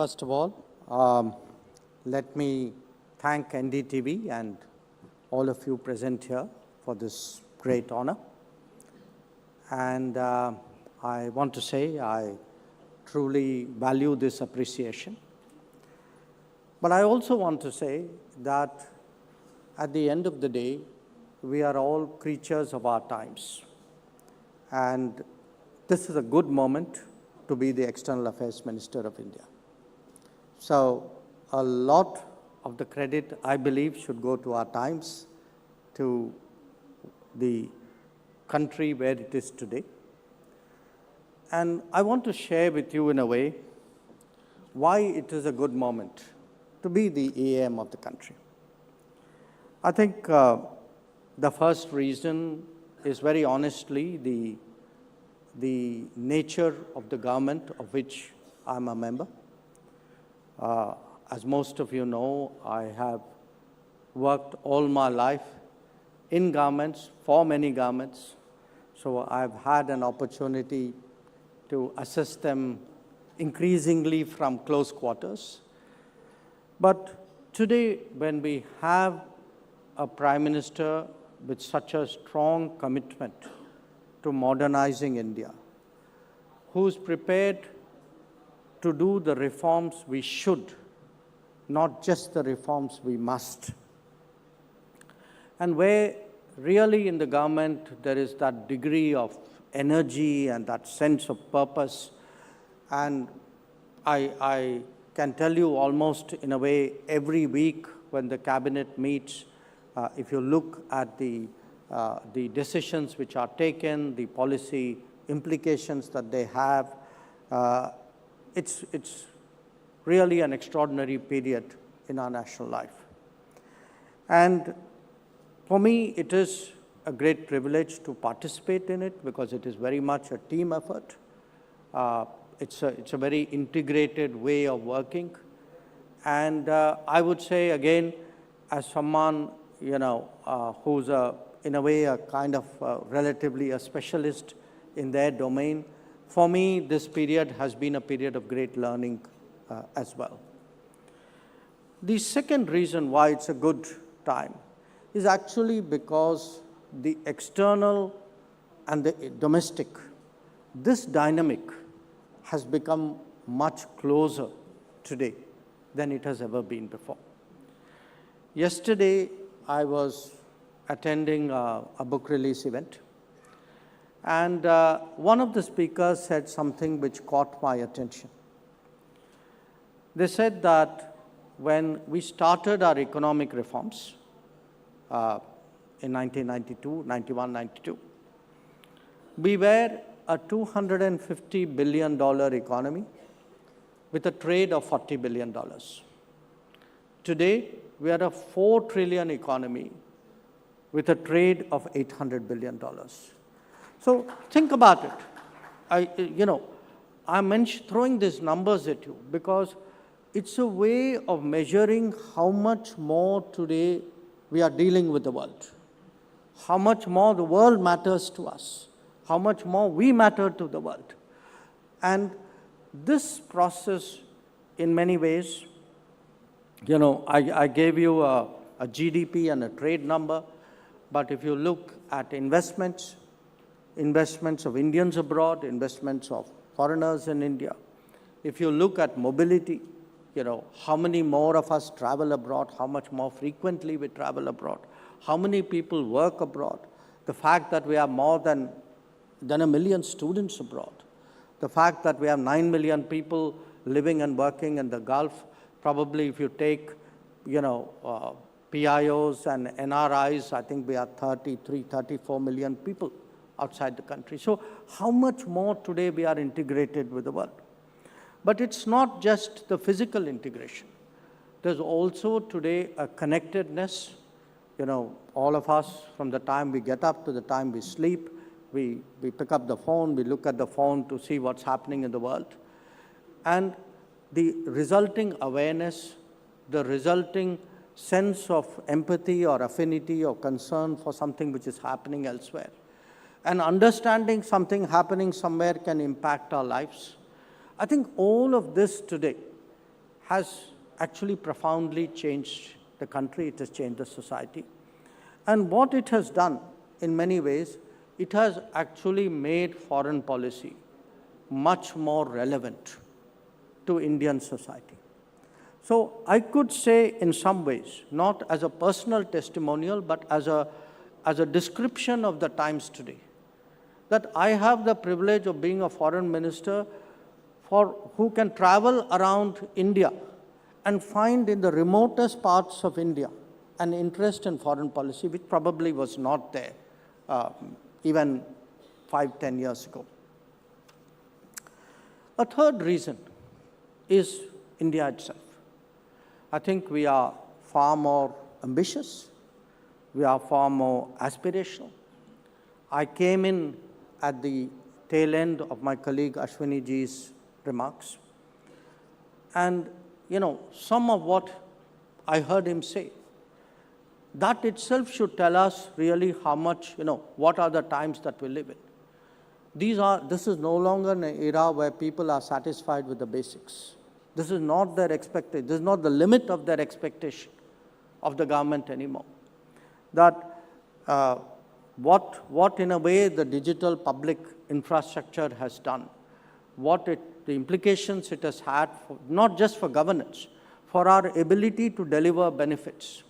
First of all, let me thank NDTV and all of you present here for this great honor. And I want to say I truly value this appreciation. But I also want to say that at the end of the day, we are all creatures of our times. And this is a good moment to be the External Affairs Minister of India. So a lot of the credit, I believe, should go to our times, to the country where it is today. And I want to share with you in a way why it is a good moment to be the EAM of the country. I think the first reason is very honestly the nature of the government of which I'm a member. As most of you know, I have worked all my life in governments, for many governments. So I've had an opportunity to assess them increasingly from close quarters. But today, when we have a Prime Minister with such a strong commitment to modernizing India, who's prepared to do the reforms we should, not just the reforms we must. And where really in the government there is that degree of energy and that sense of purpose. And I can tell you almost in a way every week when the cabinet meets, if you look at the decisions which are taken, the policy implications that they have, it's really an extraordinary period in our national life. And for me, it is a great privilege to participate in it because it is very much a team effort. It's a very integrated way of working. And I would say again, as someone, who's in a way a kind of relatively a specialist in their domain, for me, this period has been a period of great learning as well. The second reason why it's a good time is actually because the external and the domestic, this dynamic has become much closer today than it has ever been before. Yesterday, I was attending a book release event, and one of the speakers said something which caught my attention. They said that when we started our economic reforms in 1992, 91, 92, we were a $250 billion economy with a trade of $40 billion. Today, we are a $4 trillion economy with a trade of $800 billion. So think about it. I'm throwing these numbers at you because it's a way of measuring how much more today we are dealing with the world, how much more the world matters to us, how much more we matter to the world. And this process, in many ways, I gave you a GDP and a trade number, but if you look at investments of Indians abroad, investments of foreigners in India, if you look at mobility, how many more of us travel abroad, how much more frequently we travel abroad, how many people work abroad, the fact that we have more than 1 million students abroad, the fact that we have 9 million people living and working in the Gulf, probably if you take, PIOs and NRIs, I think we are 33, 34 million people outside the country. So how much more today we are integrated with the world? But it's not just the physical integration. There's also today a connectedness. All of us, from the time we get up to the time we sleep, we pick up the phone, we look at the phone to see what's happening in the world. And the resulting awareness, the resulting sense of empathy or affinity or concern for something which is happening elsewhere, and understanding something happening somewhere can impact our lives. I think all of this today has actually profoundly changed the country, it has changed the society. And what it has done, in many ways, it has actually made foreign policy much more relevant to Indian society. So I could say in some ways, not as a personal testimonial, but as a description of the times today, that I have the privilege of being a foreign minister who can travel around India and find in the remotest parts of India an interest in foreign policy, which probably was not there even 5-10 years ago. A third reason is India itself. I think we are far more ambitious. We are far more aspirational. I came in at the tail end of my colleague Ashwini ji's remarks. And, some of what I heard him say, that itself should tell us really how much, what are the times that we live in. This is no longer an era where people are satisfied with the basics. This is not their expectation. This is not the limit of their expectation of the government anymore. That what in a way the digital public infrastructure has done, the implications it has had, not just for governance, for our ability to deliver benefits.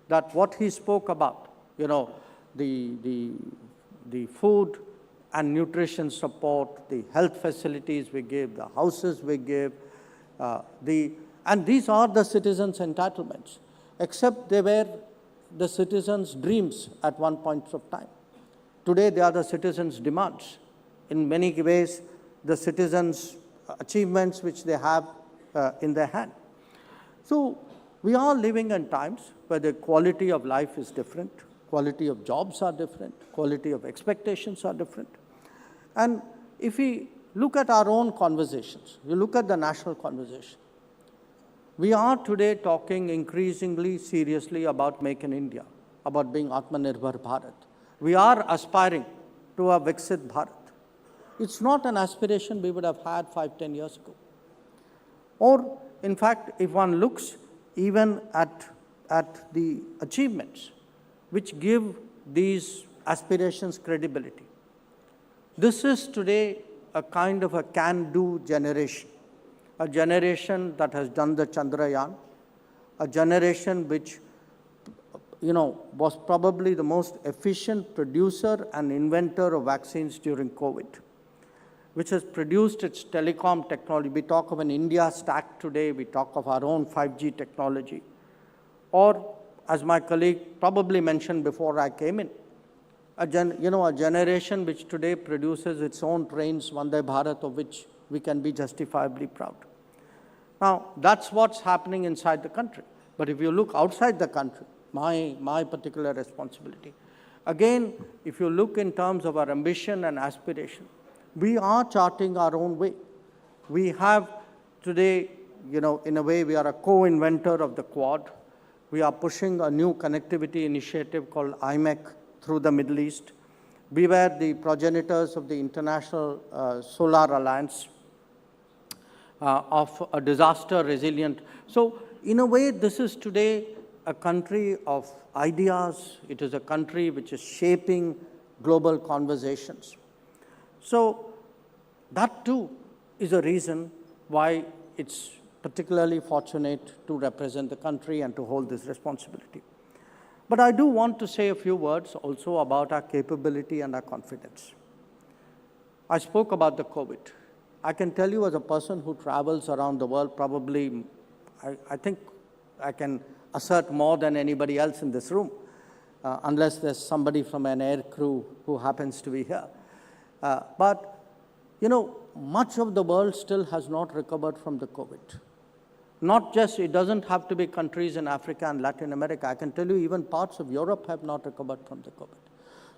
That what he spoke about, the food and nutrition support, the health facilities we give, the houses we give, and these are the citizens' entitlements, except they were the citizens' dreams at one point of time. Today, they are the citizens' demands. In many ways, the citizens' achievements which they have in their hand. So, we are living in times where the quality of life is different, quality of jobs are different, quality of expectations are different. And if we look at our own conversations, we look at the national conversation, we are today talking increasingly seriously about Make in India, about being Atmanirbhar Bharat. We are aspiring to a Viksit Bharat. It's not an aspiration we would have had 5-10 years ago. Or, in fact, if one looks even at the achievements which give these aspirations credibility, this is today a kind of a can-do generation, a generation that has done the Chandrayaan, a generation which, was probably the most efficient producer and inventor of vaccines during COVID, which has produced its telecom technology. We talk of an India stack today, we talk of our own 5G technology. Or, as my colleague probably mentioned before I came in, a generation which today produces its own trains, Vande Bharat, of which we can be justifiably proud. Now, that's what's happening inside the country. But if you look outside the country, my particular responsibility, again, if you look in terms of our ambition and aspiration, we are charting our own way. We have today, in a way, we are a co-inventor of the Quad. We are pushing a new connectivity initiative called IMEC through the Middle East. We were the progenitors of the International Solar Alliance, of a disaster resilient. So, in a way, this is today a country of ideas. It is a country which is shaping global conversations. So, that too is a reason why it's particularly fortunate to represent the country and to hold this responsibility. But I do want to say a few words also about our capability and our confidence. I spoke about the COVID. I can tell you as a person who travels around the world, probably, I think I can assert more than anybody else in this room, unless there's somebody from an air crew who happens to be here. But, much of the world still has not recovered from the COVID. Not just, it doesn't have to be countries in Africa and Latin America. I can tell you even parts of Europe have not recovered from the COVID.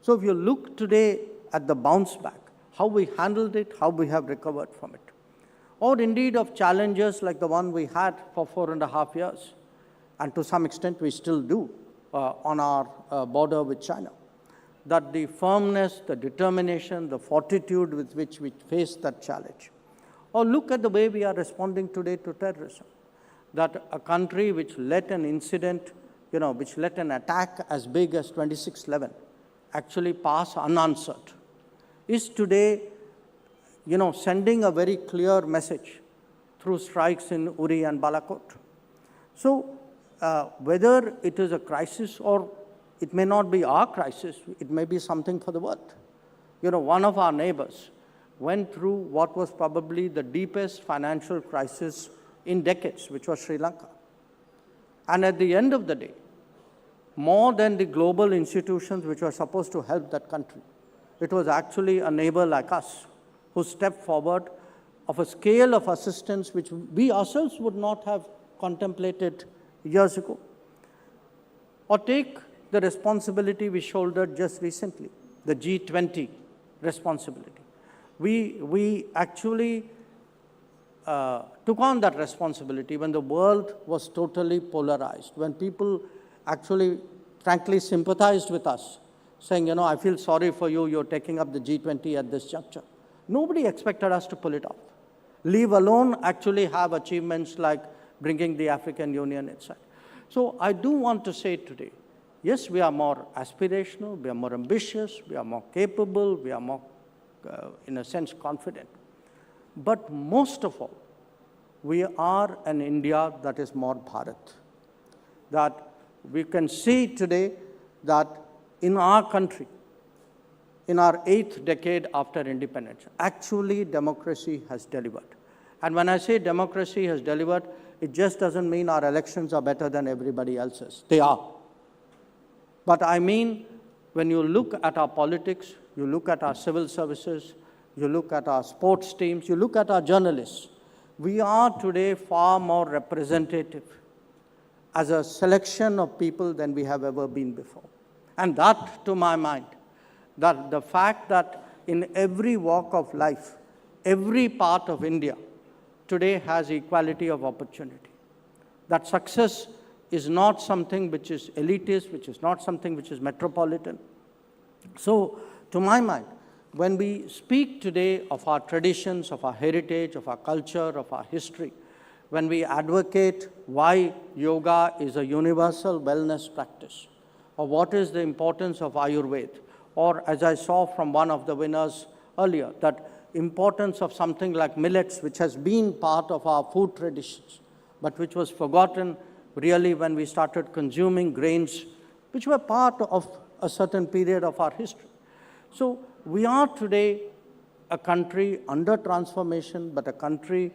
So if you look today at the bounce back, how we handled it, how we have recovered from it, or indeed of challenges like the one we had for 4.5 years, and to some extent we still do on our border with China, that the firmness, the determination, the fortitude with which we face that challenge. Or look at the way we are responding today to terrorism. that a country which let an incident, which let an attack as big as 26/11 actually pass unanswered, is today, sending a very clear message through strikes in Uri and Balakot. So whether it is a crisis or it may not be our crisis, it may be something for the world. One of our neighbors went through what was probably the deepest financial crisis in decades, which was Sri Lanka. And at the end of the day, more than the global institutions which were supposed to help that country, it was actually a neighbor like us who stepped forward of a scale of assistance which we ourselves would not have contemplated years ago. Or take the responsibility we shouldered just recently, the G20 responsibility. We actually took on that responsibility when the world was totally polarized, when people actually, frankly, sympathized with us, saying, I feel sorry for you, you're taking up the G20 at this juncture. Nobody expected us to pull it off, leave alone actually have achievements like bringing the African Union inside. So I do want to say today, yes, we are more aspirational, we are more ambitious, we are more capable, we are more, in a sense, confident. But most of all, we are an India that is more Bharat. That we can see today that in our country, in our 8th decade after independence, actually democracy has delivered. And when I say democracy has delivered, it just doesn't mean our elections are better than everybody else's. They are. But I mean, when you look at our politics, you look at our civil services, you look at our sports teams, you look at our journalists, we are today far more representative as a selection of people than we have ever been before. And that, to my mind, that the fact that in every walk of life, every part of India today has equality of opportunity. That success is not something which is elitist, which is not something which is metropolitan. So, to my mind, when we speak today of our traditions, of our heritage, of our culture, of our history, when we advocate why yoga is a universal wellness practice, or what is the importance of Ayurveda, or as I saw from one of the winners earlier, that importance of something like millets, which has been part of our food traditions, but which was forgotten really when we started consuming grains, which were part of a certain period of our history. So we are today a country under transformation, but a country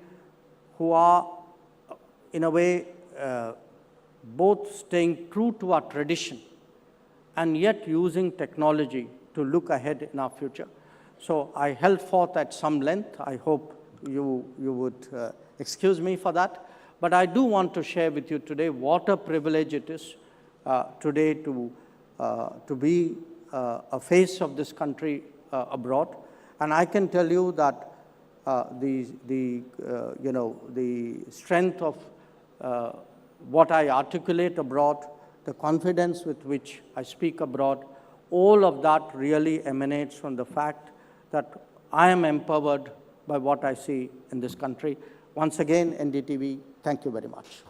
who are, in a way, both staying true to our tradition and yet using technology to look ahead in our future. So I held forth at some length. I hope you would excuse me for that. But I do want to share with you today what a privilege it is today to be a face of this country abroad. And I can tell you that the strength of what I articulate abroad, the confidence with which I speak abroad, all of that really emanates from the fact that I am empowered by what I see in this country. Once again, NDTV, thank you very much.